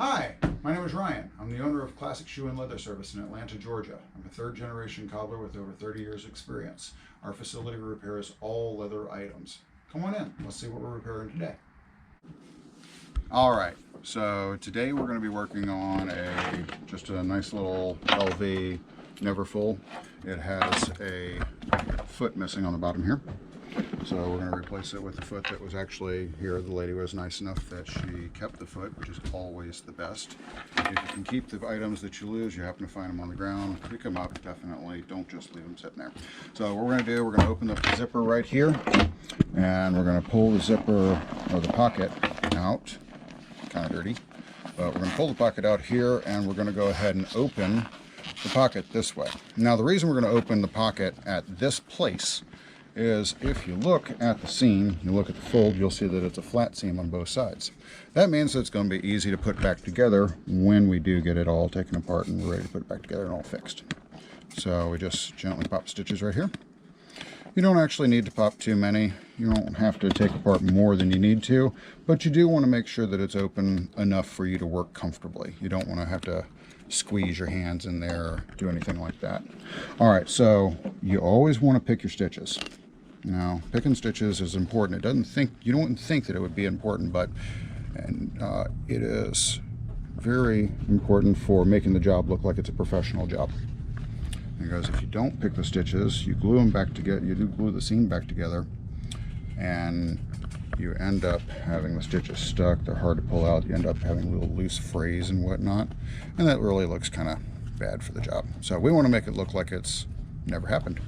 Hi, my name is Ryan. I'm the owner of Classic Shoe and Leather Service in Atlanta, Georgia. I'm a third-generation cobbler with over 30 years experience. Our facility repairs all leather items. Come on in. Let's see what we're repairing today. All right, so today we're going to be working on just a nice little LV Neverfull. It has a foot missing on the bottom here. So we're going to replace it with the foot that was actually here. The lady was nice enough that she kept the foot, which is always the best. If you can keep the items that you lose, you happen to find them on the ground, pick them up, definitely. Don't just leave them sitting there. So what we're going to do, we're going to open up the zipper right here, and we're going to pull the zipper or the pocket out. Kind of dirty. But we're going to pull the pocket out here, and we're going to go ahead and open the pocket this way. Now the reason we're going to open the pocket at this place is if you look at the seam, you look at the fold, you'll see that it's a flat seam on both sides. That means that it's going to be easy to put back together when we do get it all taken apart and we're ready to put it back together and all fixed. So we just gently pop stitches right here. You don't actually need to pop too many. You don't have to take apart more than you need to, but you do want to make sure that it's open enough for you to work comfortably. You don't want to have to squeeze your hands in there or do anything like that. All right, so you always want to pick your stitches. Now, picking stitches is important. You don't think that it would be important, but it is very important for making the job look like it's a professional job. Because if you don't pick the stitches, you glue them back together, you do glue the seam back together, and you end up having the stitches stuck. They're hard to pull out. You end up having a little loose frays and whatnot, and that really looks kind of bad for the job. So we want to make it look like it's never happened.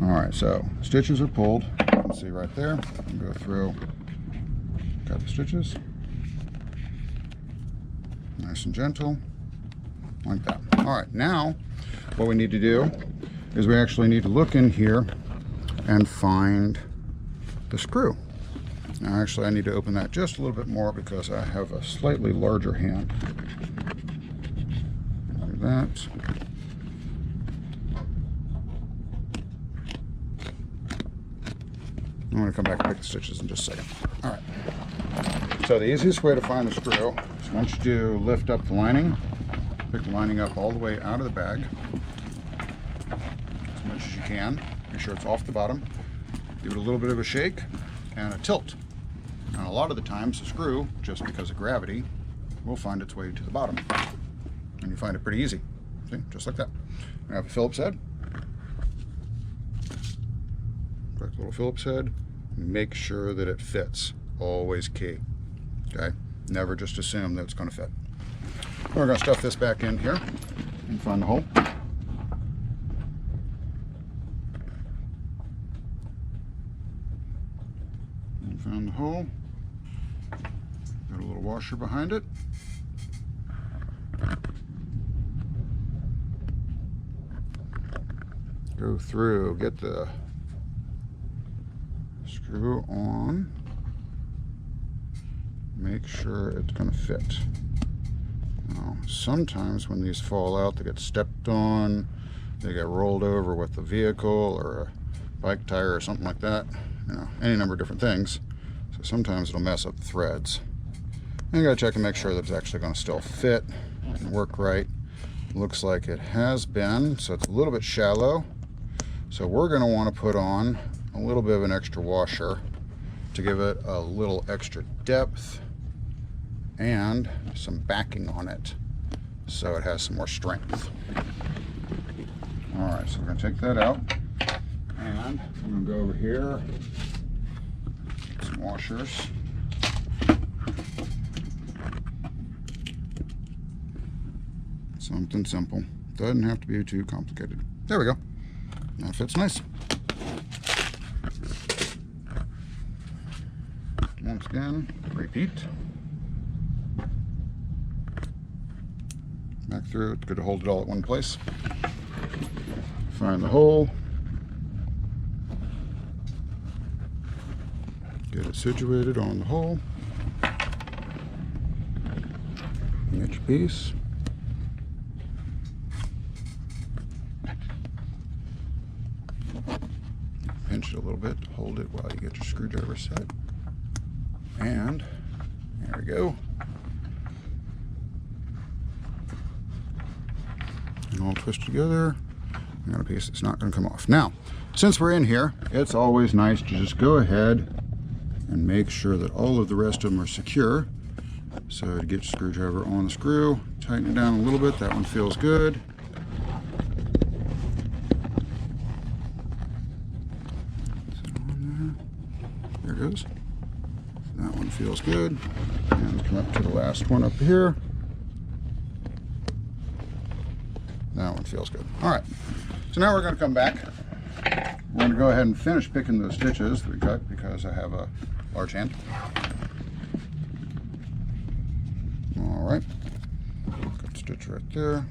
All right, so stitches are pulled. You can see right there. And go through, got the stitches, nice and gentle, like that. All right, now what we need to do is we actually need to look in here and find the screw. Now, actually, I need to open that just a little bit more because I have a slightly larger hand. Like that. I'm going to come back and pick the stitches in just a second. All right. So the easiest way to find the screw is once you do lift up the lining, pick the lining up all the way out of the bag, as much as you can. Make sure it's off the bottom. Give it a little bit of a shake and a tilt. And a lot of the times the screw, just because of gravity, will find its way to the bottom. And you find it pretty easy. See, just like that. I have a Phillips head. Click the little Phillips head. Make sure that it fits. Always key. Okay? Never just assume that it's going to fit. We're going to stuff this back in here and find the hole. And found the hole. Got a little washer behind it. Go through, get the screw on, make sure it's going to fit. Now, sometimes when these fall out, they get stepped on, they get rolled over with the vehicle or a bike tire or something like that, any number of different things. So sometimes it'll mess up the threads. And you got to check and make sure that it's actually going to still fit and work right. Looks like it has been, so it's a little bit shallow. So we're going to want to put on a little bit of an extra washer to give it a little extra depth and some backing on it so it has some more strength. All right, so we're going to take that out and I'm going to go over here, get some washers. Something simple. Doesn't have to be too complicated. There we go. That fits nice. Once again, repeat. Back through. It's good to hold it all at one place. Find the hole. Get it situated on the hole. Get your piece. Pinch it a little bit to hold it while you get your screwdriver set. And there we go. all twisted together. I got a piece that's not going to come off. Now, since we're in here, it's always nice to just go ahead and make sure that all of the rest of them are secure. So to get your screwdriver on the screw, tighten it down a little bit. That one feels good. There it goes. That one feels good. And come up to the last one up here. That one feels good. All right. So now we're going to come back. We're going to go ahead and finish picking those stitches that we cut because I have a large hand. All right. Good stitch right there.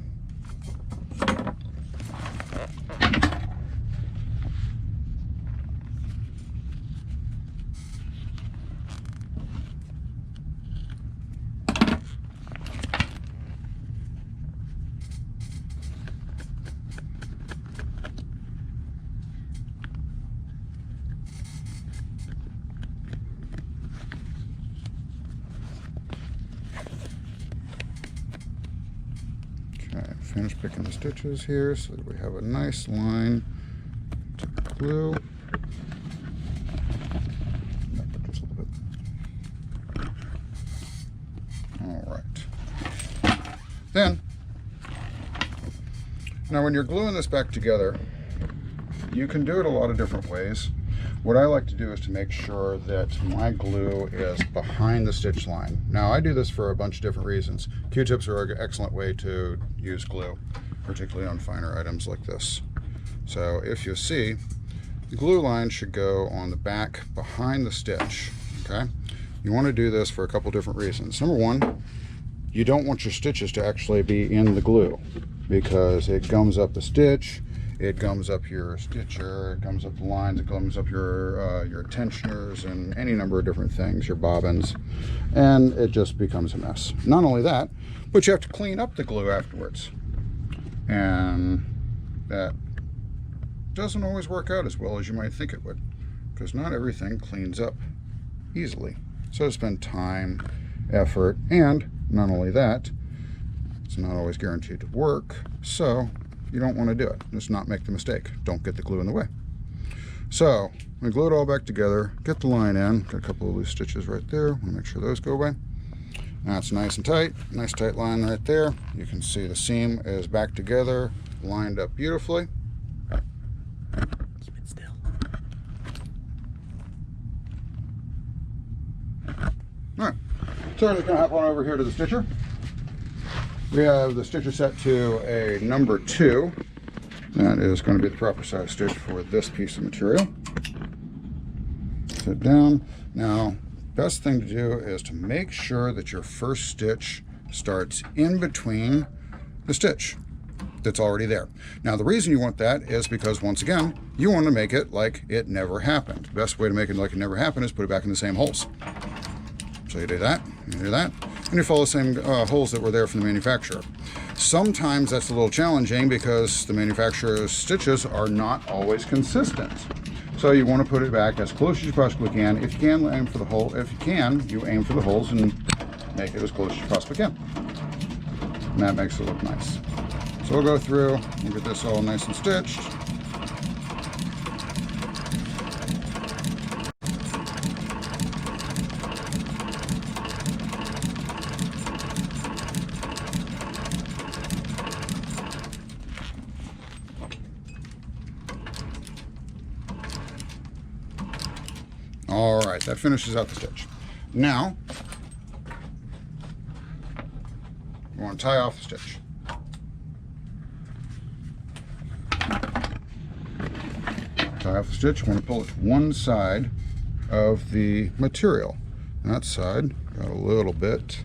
Finish picking the stitches here so that we have a nice line to glue. Just a little bit. All right. Then, now when you're gluing this back together, you can do it a lot of different ways. What I like to do is to make sure that my glue is behind the stitch line. Now I do this for a bunch of different reasons. Q-tips are an excellent way to use glue, particularly on finer items like this. So if you see, the glue line should go on the back behind the stitch, okay? You want to do this for a couple different reasons. Number one, you don't want your stitches to actually be in the glue because it gums up the stitch. It gums up your stitcher, it gums up the lines, it gums up your tensioners and any number of different things, your bobbins, and it just becomes a mess. Not only that, but you have to clean up the glue afterwards. And that doesn't always work out as well as you might think it would, because not everything cleans up easily. So spend time, effort, and not only that, it's not always guaranteed to work, so you don't want to do it. Just not make the mistake. Don't get the glue in the way. So we glue it all back together, get the line in, got a couple of loose stitches right there. Want to make sure those go away. That's nice and tight, nice tight line right there. You can see the seam is back together, lined up beautifully. Keep it still. All right, so we're just gonna hop on over here to the stitcher. We have the stitcher set to a number 2. That is going to be the proper size stitch for this piece of material. Sit down. Now, best thing to do is to make sure that your first stitch starts in between the stitch that's already there. Now, the reason you want that is because, once again, you want to make it like it never happened. The best way to make it like it never happened is put it back in the same holes. So you do that, you do that, and you follow the same holes that were there from the manufacturer. Sometimes that's a little challenging because the manufacturer's stitches are not always consistent. So you want to put it back as close as you possibly can. If you can, aim for the hole. If you can, you aim for the holes and make it as close as you possibly can. And that makes it look nice. So we'll go through and get this all nice and stitched. All right, that finishes out the stitch. Now, we want to tie off the stitch. Tie off the stitch, you want to pull it to one side of the material. And that side got a little bit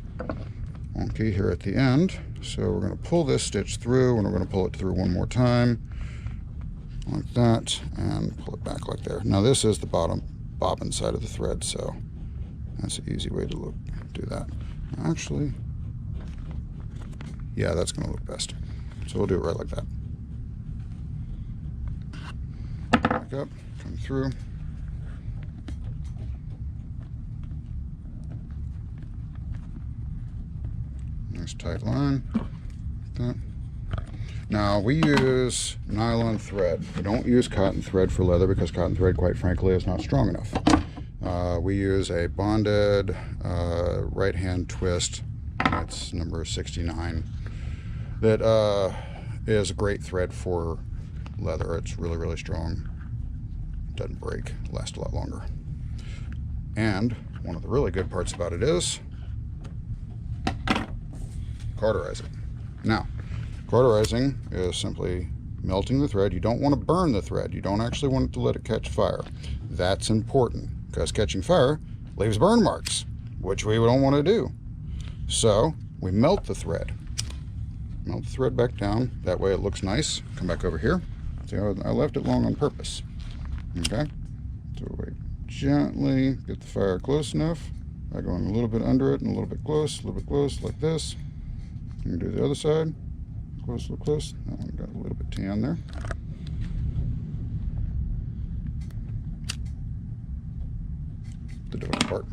wonky here at the end. So we're going to pull this stitch through, and we're going to pull it through one more time, like that, and pull it back like there. Now this is the bottom bobbin side of the thread, so that's an easy way to do that. Actually, yeah, that's going to look best. So we'll do it right like that. Back up, come through. Nice tight line. Like that. Now we use nylon thread. We don't use cotton thread for leather because cotton thread, quite frankly, is not strong enough. We use a bonded right hand twist. That's number 69. That is a great thread for leather. It's really, really strong. Doesn't break. Lasts a lot longer. And one of the really good parts about it is cauterize it. Now, cauterizing is simply melting the thread. You don't want to burn the thread. You don't actually want to let it catch fire. That's important because catching fire leaves burn marks, which we don't want to do. So we melt the thread. Melt the thread back down. That way it looks nice. Come back over here. See how I left it long on purpose. Okay? So we gently get the fire close enough by going a little bit under it and a little bit close, like this. You can do the other side. Close, a little close. That one got a little bit tan there. The difficult part.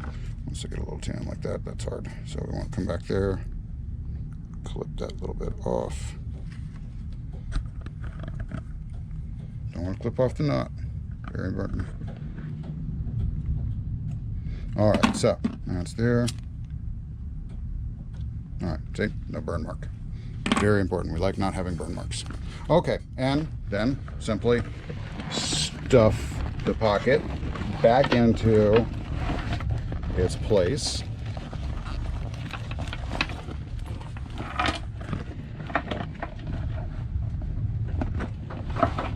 Once I get a little tan like that, that's hard. So we want to come back there, clip that little bit off. Don't want to clip off the knot. Very important. All right, so that's there. All right, see, no burn mark. Very important. We like not having burn marks. Okay, and then simply stuff the pocket back into its place.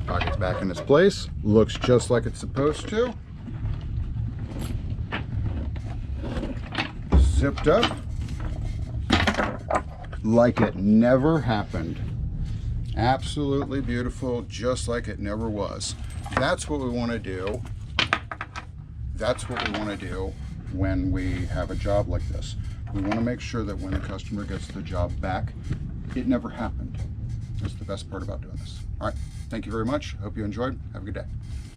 Pocket's back in its place. Looks just like it's supposed to. Zipped up like it never happened. Absolutely beautiful, just like it never was. That's what we want to do. That's what we want to do when we have a job like this. We want to make sure that when the customer gets the job back, it never happened. That's the best part about doing this. All right, thank you very much. Hope you enjoyed. Have a good day.